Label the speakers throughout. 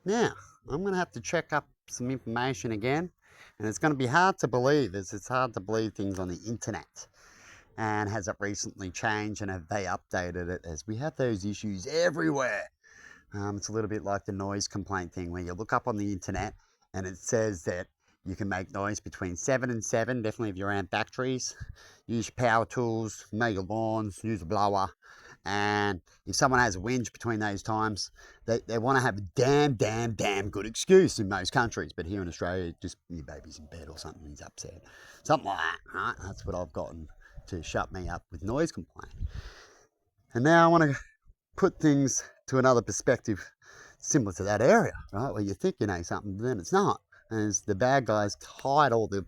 Speaker 1: Now, I'm going to have to check up some information again, and it's going to be hard to believe, as it's hard to believe things on the internet. And has it recently changed, and have they updated it, as we have those issues everywhere? It's a little bit like the noise complaint thing, where you look up on the internet and it says that you can make noise between 7 and 7, definitely if you're around factories. Use your power tools, mow your lawns, use a blower. And if someone has a whinge between those times, they want to have a damn good excuse in most countries. But here in Australia, just your baby's in bed or something, he's upset. Something like that, right? That's what I've gotten to shut me up with noise complaint. And now I want to put things to another perspective similar to that area, right? Where you think you know something, but then it's not. As the bad guys hide all the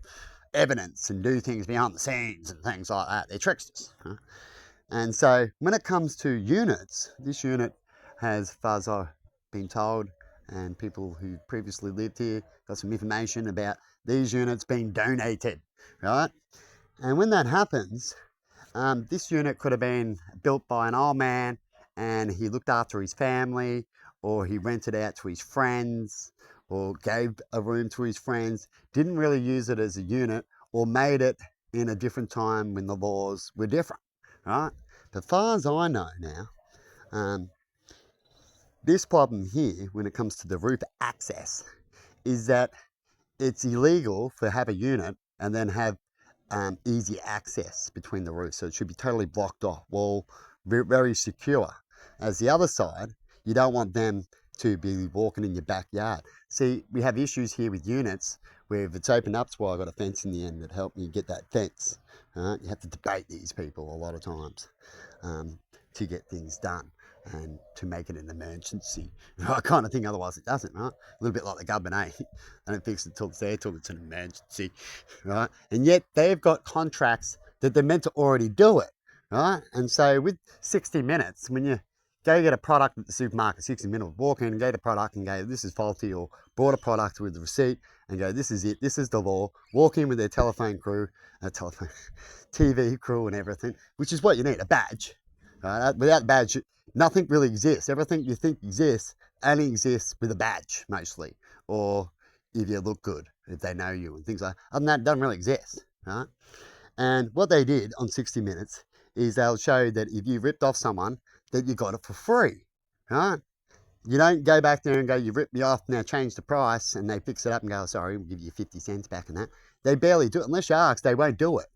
Speaker 1: evidence and do things behind the scenes and things like that. They're tricksters. Huh? And so when it comes to units, this unit has, as far as I've been told, and people who previously lived here got some information about these units being donated, right? And when that happens, this unit could have been built by an old man and he looked after his family, or he rented out to his friends, or gave a room to his friends, didn't really use it as a unit, or made it in a different time when the laws were different, right? But as far as I know now, um, this problem here, when it comes to the roof access, is that it's illegal to have a unit and then have easy access between the roofs. So it should be totally blocked off, well, very secure. As the other side, you don't want them to be walking in your backyard. See, we have issues here with units where if it's opened up, that's why I got a fence in the end that helped me get that fence. You have to debate these people a lot of times to get things done and to make it an emergency, right, kind of thing. Otherwise, it doesn't, right? A little bit like the government, eh? They don't fix it till it's there, till it's an emergency, right? And yet they've got contracts that they're meant to already do it, right? And so with 60 minutes, when you go get a product at the supermarket, 60 minutes, walk in, get a product and go, this is faulty, or bought a product with the receipt and go, this is it, this is the law. Walk in with their telephone crew, TV crew and everything, which is what you need, a badge. Right? Without a badge, nothing really exists. Everything you think exists only exists with a badge, mostly, or if you look good, if they know you and things like that. Other than that, it doesn't really exist, right? And what they did on 60 Minutes is they'll show that if you ripped off someone, that you got it for free, right? You don't go back there and go, you ripped me off, now change the price, and they fix it up and go, sorry, we'll give you 50 cents back and that. They barely do it. Unless you ask, they won't do it,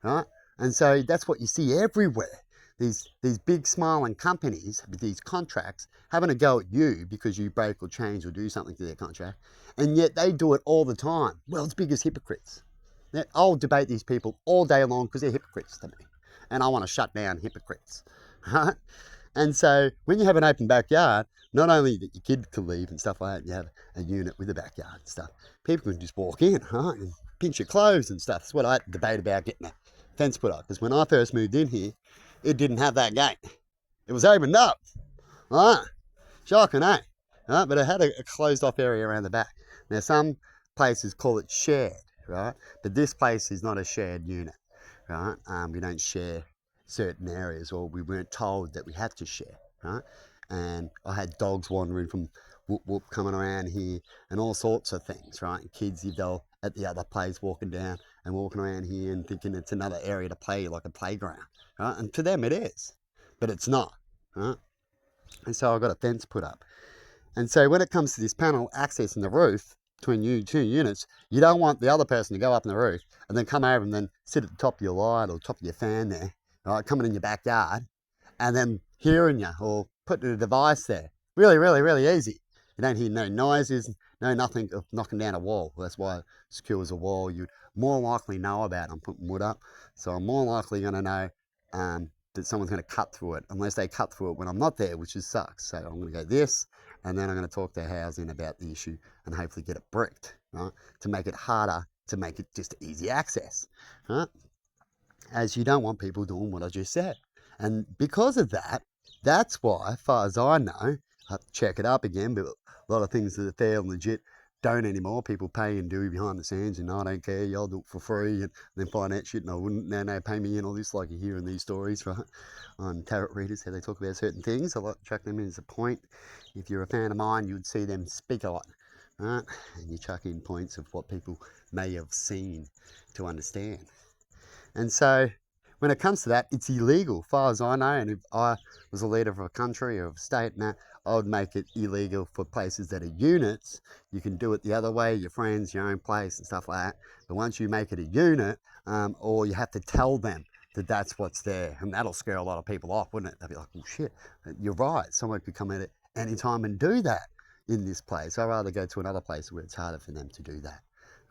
Speaker 1: right? And so that's what you see everywhere. These big smiling companies with these contracts having a go at you because you break or change or do something to their contract, and yet they do it all the time. World's biggest hypocrites. I'll debate these people all day long because they're hypocrites to me, and I want to shut down hypocrites, right? And so when you have an open backyard, not only that your kid can leave and stuff like that, you have a unit with a backyard and stuff. People can just walk in, right, and pinch your clothes and stuff. That's what I debate about getting a fence put up. Because when I first moved in here, it didn't have that gate. It was opened up, right? Shocking, eh? Right? But it had a closed off area around the back. Now, some places call it shared, right? But this place is not a shared unit, right? We don't share certain areas, or we weren't told that we had to share, right? And I had dogs wandering from whoop whoop coming around here and all sorts of things, right? And kids, if they're at the other place walking down and walking around here and thinking it's another area to play, like a playground, right? And to them it is, but it's not, right? And so I got a fence put up. And so when it comes to this panel accessing the roof between you two units, you don't want the other person to go up on the roof and then come over and then sit at the top of your light or top of your fan there, right, coming in your backyard, and then hearing you or putting a device there. Really, really, really easy. You don't hear no noises, no nothing of knocking down a wall. That's why it secures a wall. You'd more likely know about it. I'm putting wood up, so I'm more likely going to know that someone's going to cut through it, unless they cut through it when I'm not there, which is sucks. So I'm going to go this, and then I'm going to talk to housing about the issue and hopefully get it bricked, right, to make it harder, to make it just easy access, right? As you don't want people doing what I just said. And because of that, that's why, as far as I know, I have to check it up again, but a lot of things that are fair and legit don't anymore. People pay and do behind the scenes, and I don't care, I'll do it for free, and then find out shit, and I wouldn't, now they pay me in all this, like you hear in these stories, right? On tarot readers, how they talk about certain things. I like to chuck them in as a point. If you're a fan of mine, you would see them speak a lot, right? And you chuck in points of what people may have seen to understand. And so when it comes to that, it's illegal, as far as I know. And if I was a leader of a country or of a state and that, I would make it illegal for places that are units. You can do it the other way, your friends, your own place and stuff like that. But once you make it a unit, or you have to tell them that that's what's there, and that'll scare a lot of people off, wouldn't it? They'll be like, oh shit, you're right. Someone could come in at any time and do that in this place. I'd rather go to another place where it's harder for them to do that,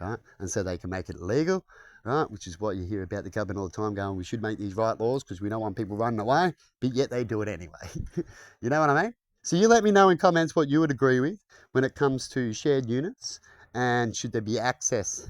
Speaker 1: right? And so they can make it illegal, right? Which is what you hear about the government all the time, going, we should make these right laws because we don't want people running away, but yet they do it anyway. You know what I mean? So you let me know in comments what you would agree with when it comes to shared units, and should there be access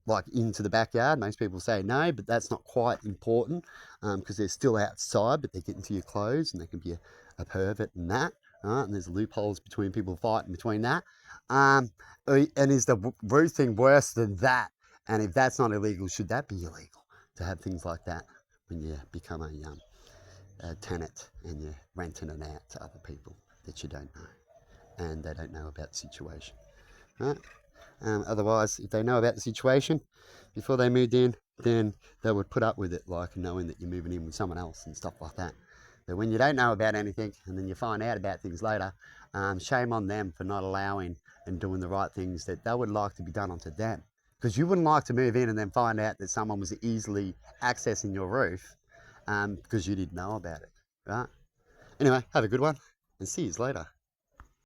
Speaker 1: like into the backyard. Most people say no, but that's not quite important because they're still outside, but they get into your clothes and they can be a pervert and that. Right? And there's loopholes between people fighting between that. And is the roof thing worse than that? And if that's not illegal, should that be illegal to have things like that when you become a tenant and you're renting it out to other people that you don't know and they don't know about the situation, right? Otherwise, if they know about the situation before they moved in, then they would put up with it, like knowing that you're moving in with someone else and stuff like that. But when you don't know about anything and then you find out about things later, shame on them for not allowing and doing the right things that they would like to be done onto them. Because you wouldn't like to move in and then find out that someone was easily accessing your roof because you didn't know about it, right? Anyway, have a good one and see you later.